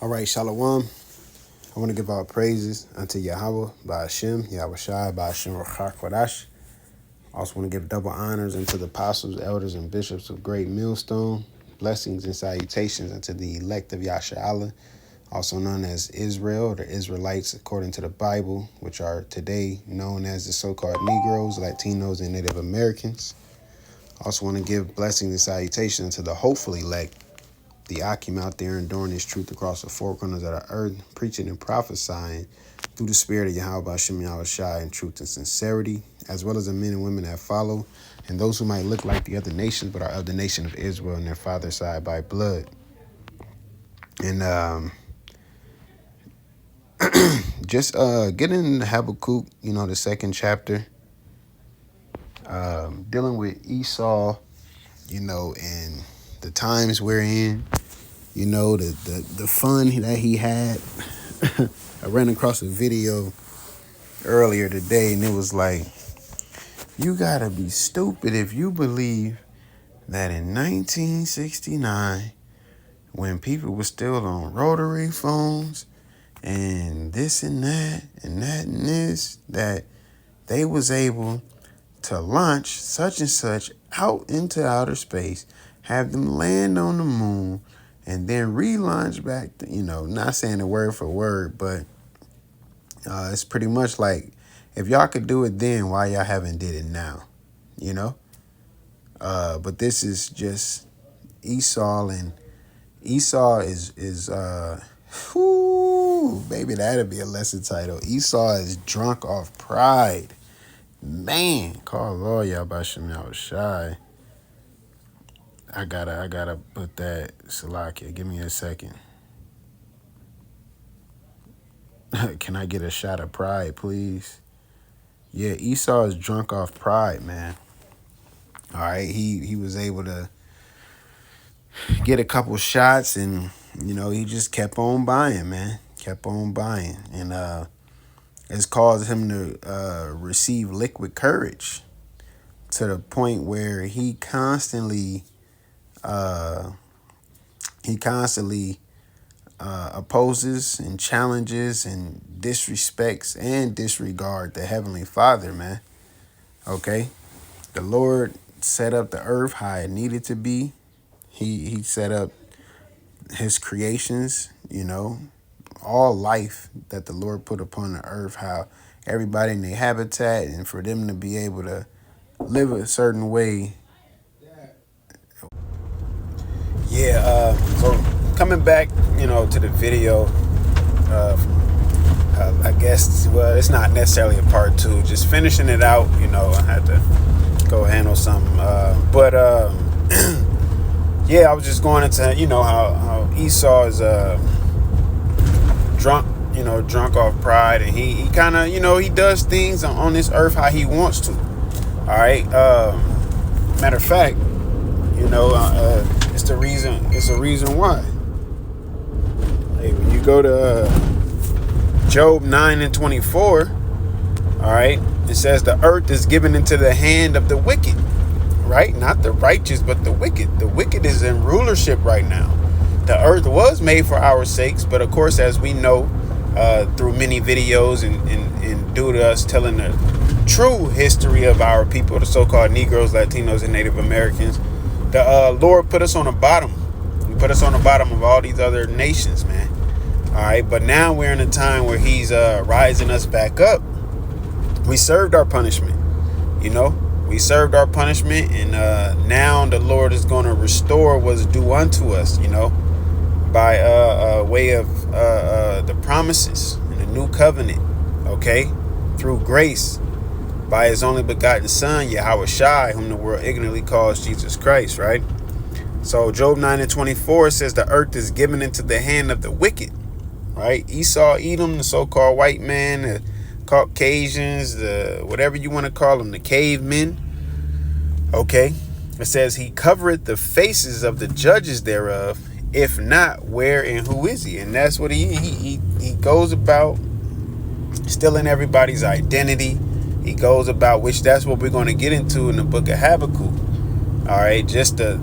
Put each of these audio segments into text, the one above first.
All right, Shalom. I want to give our praises unto Yahawah, BAHASHAM, YAHAWASHI, BAHASHAM, QADASH. I also want to give double honors unto the apostles, elders, and bishops of Great Millstone. Blessings and salutations unto the elect of Yasharahla, also known as Israel, or the Israelites according to the Bible, which are today known as the so-called Negroes, Latinos, and Native Americans. I also want to give blessings and salutations to the hopeful elect, the Akim out there enduring this truth across the four corners of the earth, preaching and prophesying through the spirit of Yahawah, BAHASHAM, YAHAWASHI in truth and sincerity, as well as the men and women that follow, and those who might look like the other nations, but are of the nation of Israel and their father's side by blood. And just getting into Habakkuk, the second chapter, dealing with Esau, and the times we're in. The fun that he had. I ran across a video earlier today, and it was like, you gotta be stupid if you believe that in 1969, when people were still on rotary phones and this and that and that and this, that they was able to launch such and such out into outer space, have them land on the moon, and then relaunch back to, not saying it word for word, but it's pretty much like, if y'all could do it then, why y'all haven't did it now? But this is just Esau, and Esau is whoo, baby, that'd be a lesson title. Esau is drunk off pride. Man, call Lord BAHASHAM, YAHAWASHI. I gotta put that Salakia. Give me a second. Can I get a shot of pride, please? Yeah, Esau is drunk off pride, man. All right, he was able to get a couple shots, and he just kept on buying, man. Kept on buying, and it's caused him to receive liquid courage to the point where he constantly opposes and challenges and disrespects and disregard the Heavenly Father, man. Okay, the Lord set up the earth how it needed to be. He set up his creations, all life that the Lord put upon the earth, how everybody in their habitat, and for them to be able to live a certain way. Yeah, so coming back, to the video, I guess, well, it's not necessarily a part two, just finishing it out. I had to go handle something. Yeah, I was just going into, how Esau is drunk, drunk off pride, and he kind of, he does things on this earth how he wants to. All right. Matter of fact, it's the reason. It's a reason why. Hey, when you go to Job 9:24, all right, it says the earth is given into the hand of the wicked, right? Not the righteous, but the wicked. The wicked is in rulership right now. The earth was made for our sakes, but of course, as we know, through many videos and due to us telling the true history of our people, the so-called Negroes, Latinos, and Native Americans, the Lord put us on the bottom. He put us on the bottom of all these other nations, man. All right, but now we're in a time where he's rising us back up. We served our punishment, we served our punishment, and now the Lord is going to restore what's due unto us, by way of the promises and the new covenant, okay, through grace, by his only begotten Son, Yahawashi, whom the world ignorantly calls Jesus Christ, right? So Job 9:24 says the earth is given into the hand of the wicked, right? Esau, Edom, the so-called white man, the Caucasians, the whatever you want to call them, the cavemen, okay? It says he covereth the faces of the judges thereof. If not, where and who is he? And that's what he goes about, stealing everybody's identity. He goes about, which that's what we're going to get into in the book of Habakkuk. All right, just a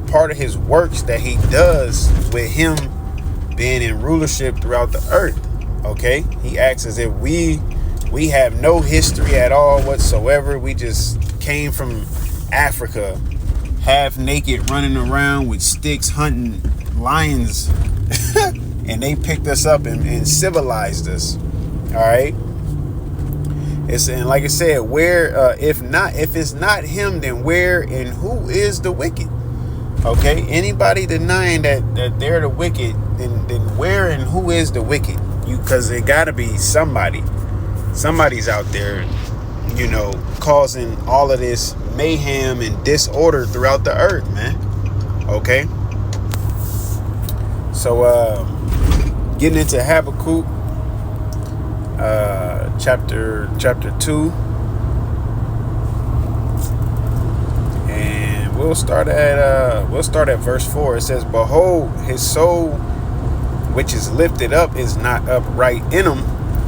part of his works that he does with him being in rulership throughout the earth. Okay, he acts as if we have no history at all whatsoever. We just came from Africa, half naked, running around with sticks, hunting lions, and they picked us up and civilized us. All right. And like I said, where if it's not him, then where and who is the wicked? Okay, anybody denying that they're the wicked, then where and who is the wicked? Because it got to be somebody. Somebody's out there, causing all of this mayhem and disorder throughout the earth, man. Okay. So, getting into Habakkuk, chapter 2, and we'll start at verse 4. It says, "Behold, his soul, which is lifted up, is not upright in him,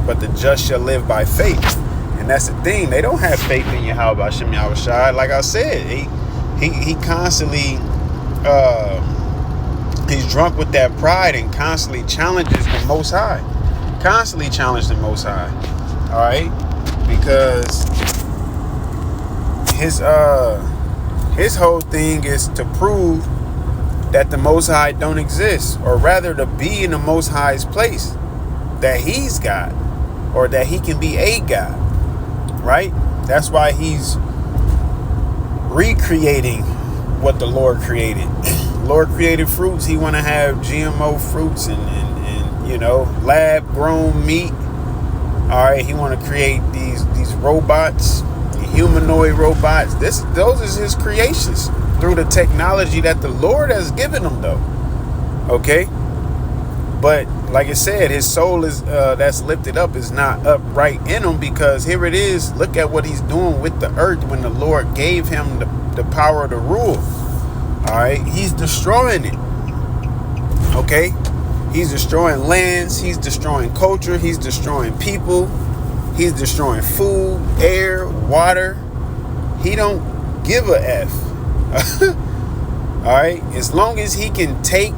but the just shall live by faith." And that's the thing. They don't have faith in YAHAWASHI. Like I said, he constantly he's drunk with that pride and constantly challenges the Most High. Constantly challenge the Most High. All right, because his whole thing is to prove that the Most High don't exist, or rather to be in the Most High's place, that he's God, or that he can be a God, right? That's why he's recreating what the Lord created. Lord created fruits. He want to have GMO fruits and lab grown meat. All right, he want to create these robots, humanoid robots. Those is his creations through the technology that the Lord has given him, though. Okay, but like I said, his soul is that's lifted up is not upright in him, because here it is. Look at what he's doing with the earth when the Lord gave him the power to rule. All right, he's destroying it. Okay, he's destroying lands. He's destroying culture. He's destroying people. He's destroying food, air, water. He don't give a F. All right, as long as he can take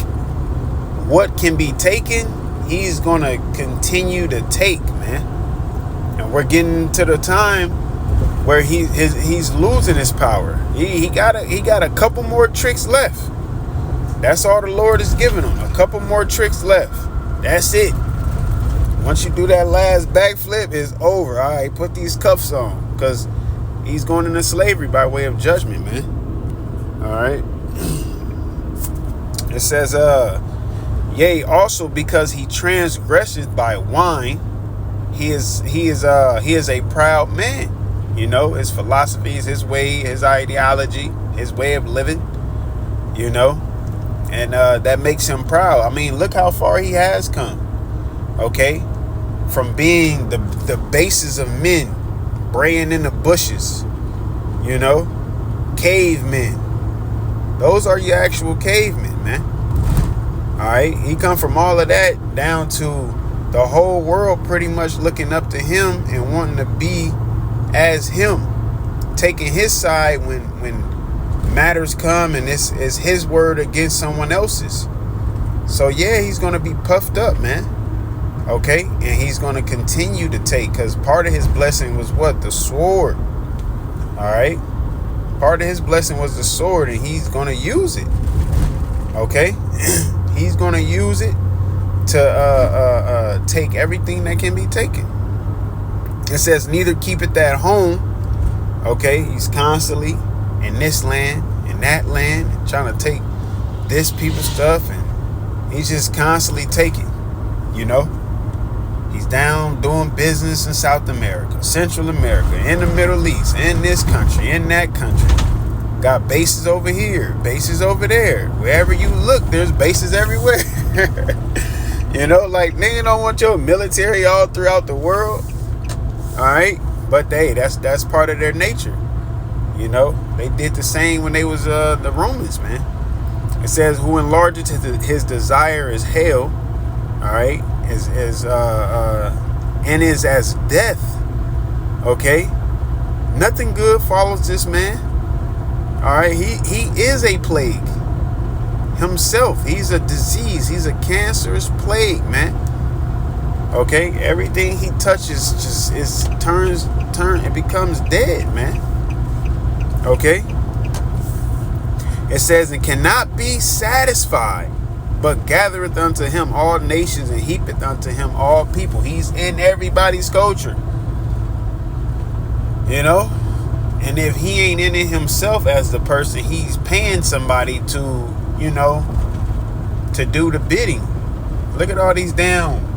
what can be taken, he's gonna continue to take, man. And we're getting to the time where he's losing his power. He got a couple more tricks left. That's all the Lord is giving him. A couple more tricks left. That's it. Once you do that last backflip, it's over. All right, put these cuffs on, because he's going into slavery by way of judgment, man. All right. It says, yea, also because he transgresseth by wine, he is a proud man. His philosophies, his way, his ideology, his way of living, and that makes him proud. I mean, look how far he has come. Okay, from being the bases of men, braying in the bushes, cavemen. Those are your actual cavemen, man. All right, he come from all of that down to the whole world pretty much looking up to him and wanting to be as him, taking his side when matters come, and this is his word against someone else's. So yeah, he's gonna be puffed up, man. Okay, and he's gonna continue to take, because part of his blessing was what? The sword. All right, part of his blessing was the sword, and he's gonna use it. Okay, he's gonna use it to take everything that can be taken. It says, neither keepeth at home. Okay, he's constantly in this land, in that land, and trying to take this people's stuff, and he's just constantly taking. He's down doing business in South America, Central America, in the Middle East, in this country, in that country. Got bases over here, bases over there. Wherever you look, there's bases everywhere. Like, nigga don't want your military all throughout the world. All right, but that's part of their nature. They did the same when they was the Romans, man. It says, who enlargeth his desire is hell. All right, and is as death. Okay, nothing good follows this man. All right, he is a plague. himself. He's a disease. He's a cancerous plague, man. Okay, everything he touches it becomes dead, man. Okay. It says, and cannot be satisfied, but gathereth unto him all nations, and heapeth unto him all people. He's in everybody's culture. You know? And if he ain't in it himself as the person, he's paying somebody to, you know, to do the bidding. Look at all these damn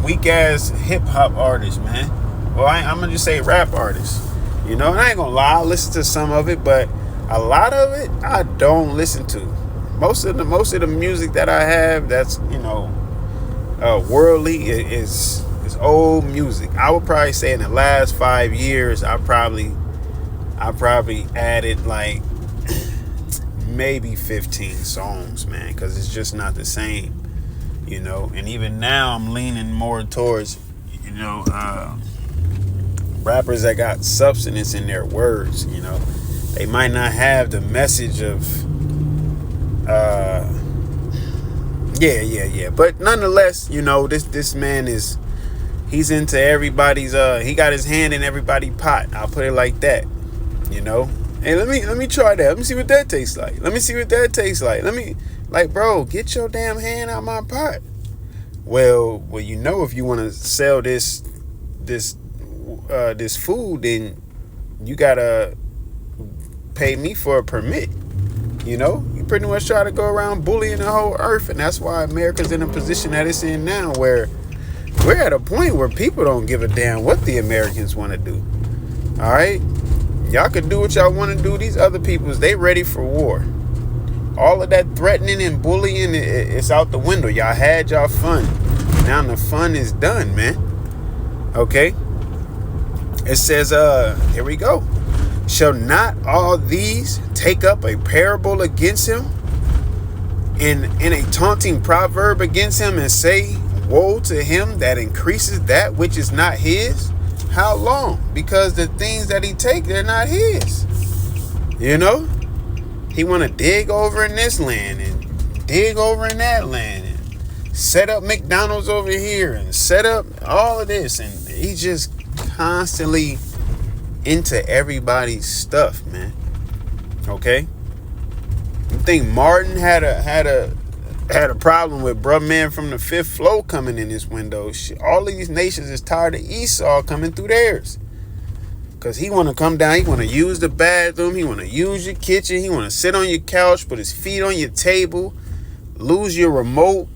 weak ass hip hop artists, man. Well, I'm gonna just say rap artists. You know, and I ain't gonna lie, I listen to some of it, but a lot of it I don't listen to. Most of the music that I have that's, you know, worldly is old music. I would probably say in the last 5 years I probably added like maybe 15 songs, man, because it's just not the same, you know. And even now I'm leaning more towards, you know, rappers that got substance in their words. You know, they might not have the message of but nonetheless, you know, this man he's into everybody's he got his hand in everybody's pot. I'll put it like that. You know, hey, let me try that. Let me see what that tastes like. Let me see what that tastes like. Bro, get your damn hand out my pot. Well, you know, if you want to sell this food, then you gotta pay me for a permit. You know, you pretty much try to go around bullying the whole earth, and that's why America's in a position that it's in now, where we're at a point where people don't give a damn what the Americans want to do. All right. Y'all can do what y'all want to do. These other peoples, they ready for war. All of that threatening and bullying, it's out the window. Y'all had y'all fun. Now the fun is done, man. Okay. It says, here we go. Shall not all these take up a parable against him, in a taunting proverb against him, and say, woe to him that increases that which is not his? How long? Because the things that he take, they're not his. You know? He want to dig over in this land and dig over in that land and set up McDonald's over here and set up all of this. And he's just constantly into everybody's stuff, man. Okay? You think Martin had a problem with bruh man from the fifth floor coming in his window? All of these nations is tired of Esau coming through theirs. Because he want to come down. He want to use the bathroom. He want to use your kitchen. He want to sit on your couch, put his feet on your table, lose your remote.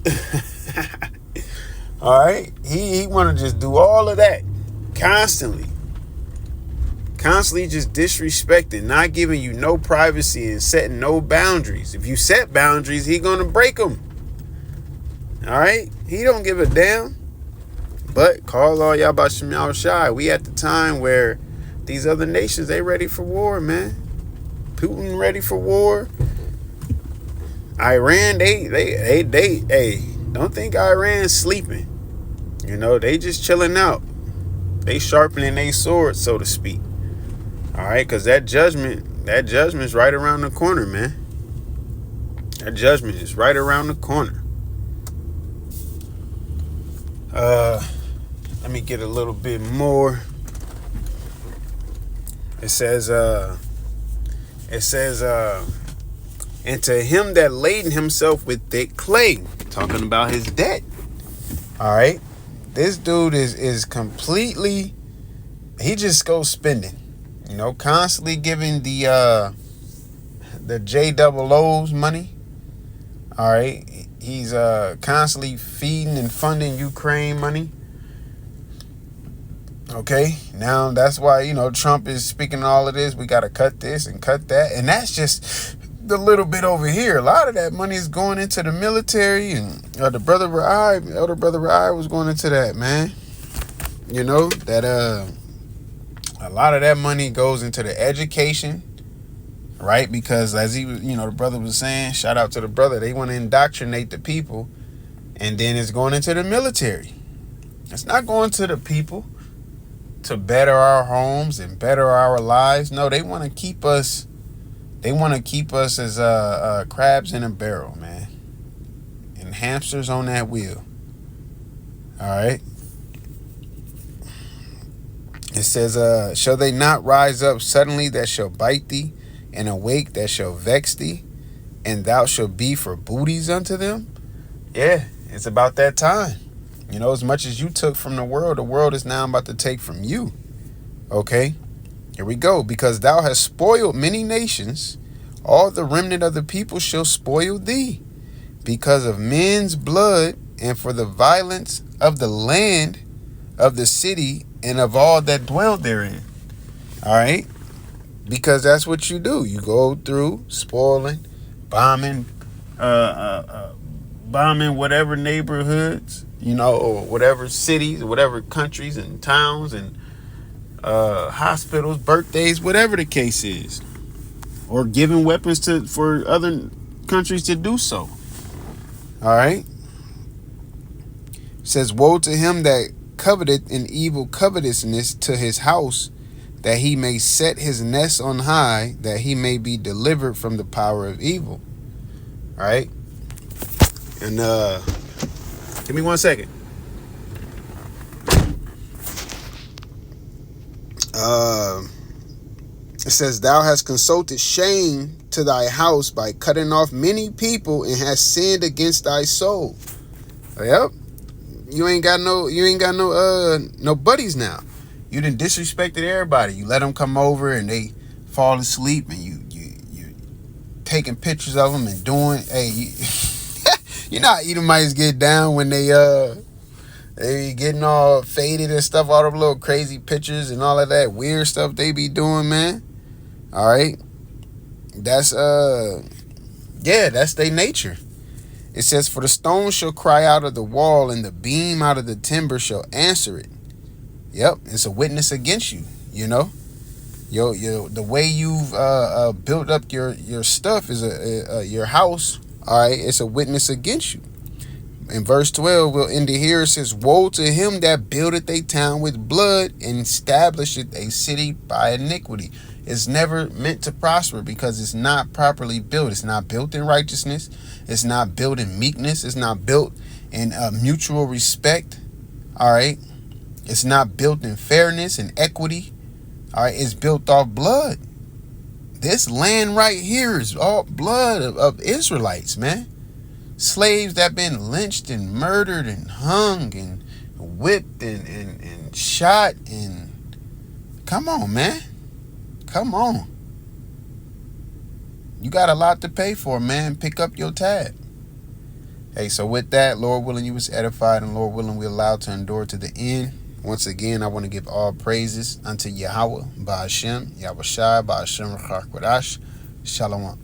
All right? He want to just do all of that constantly. Constantly just disrespecting, not giving you no privacy and setting no boundaries. If you set boundaries, he gonna break them. All right? He don't give a damn. But call all YAHAWASHI. We at the time where these other nations, they ready for war, man. Putin ready for war. Iran, hey, don't think Iran's sleeping. You know, they just chilling out. They sharpening their swords, so to speak. All right, because that judgment's right around the corner, man. That judgment is right around the corner. Let me get a little bit more. It says, and to him that laden himself with thick clay, talking about his debt. All right, this dude is completely, he just goes spending. You know, constantly giving the JOO's money. All right. He's constantly feeding and funding Ukraine money. Okay. Now that's why, you know, Trump is speaking all of this. We got to cut this and cut that. And that's just the little bit over here. A lot of that money is going into the military. And elder brother Rai was going into that, man. You know, that a lot of that money goes into the education, right? Because as he was, you know, the brother was saying, shout out to the brother, they want to indoctrinate the people, and then it's going into the military. It's not going to the people to better our homes and better our lives. No, they want to keep us. They want to keep us as crabs in a barrel, man. and hamsters on that wheel. All right. It says, shall they not rise up suddenly that shall bite thee, and awake that shall vex thee, and thou shalt be for booties unto them? Yeah, it's about that time. You know, as much as you took from the world is now about to take from you. Okay, here we go. Because thou hast spoiled many nations, all the remnant of the people shall spoil thee, because of men's blood, and for the violence of the land, of the city, and of all that dwell therein. All right, because that's what you do. You go through spoiling, bombing, bombing whatever neighborhoods, you know, or whatever cities, or whatever countries and towns and hospitals, birthdays, whatever the case is, or giving weapons for other countries to do so. All right. It says, woe to him that coveteth an evil covetousness to his house, that he may set his nest on high, that he may be delivered from the power of evil. All right. And give me 1 second. It says, thou hast consulted shame to thy house by cutting off many people, and hast sinned against thy soul. Yep. You ain't got no buddies now. You done disrespected everybody. You let them come over and they fall asleep, and you taking pictures of them and doing, hey, you know how Edomites get down when they getting all faded and stuff, all them little crazy pictures and all of that weird stuff they be doing, man. All right. That's that's their nature. It says, for the stone shall cry out of the wall, and the beam out of the timber shall answer it. Yep, it's a witness against you, you know. The way you've built up your stuff is your house, all right, it's a witness against you. In verse 12, we'll end it here. It says, woe to him that buildeth a town with blood, and establisheth a city by iniquity. It's never meant to prosper because it's not properly built. It's not built in righteousness. It's not built in meekness. It's not built in mutual respect. All right. It's not built in fairness and equity. All right. It's built off blood. This land right here is all blood of Israelites, man. Slaves that been lynched and murdered and hung and whipped and shot. And come on, man. Come on. You got a lot to pay for, man. Pick up your tab. Hey, so with that, Lord willing, you was edified, and Lord willing, we allowed to endure to the end. Once again, I want to give all praises unto Yahawah, BAHASHAM, YAHAWASHI, BAHASHAM, QADASH. Shalom.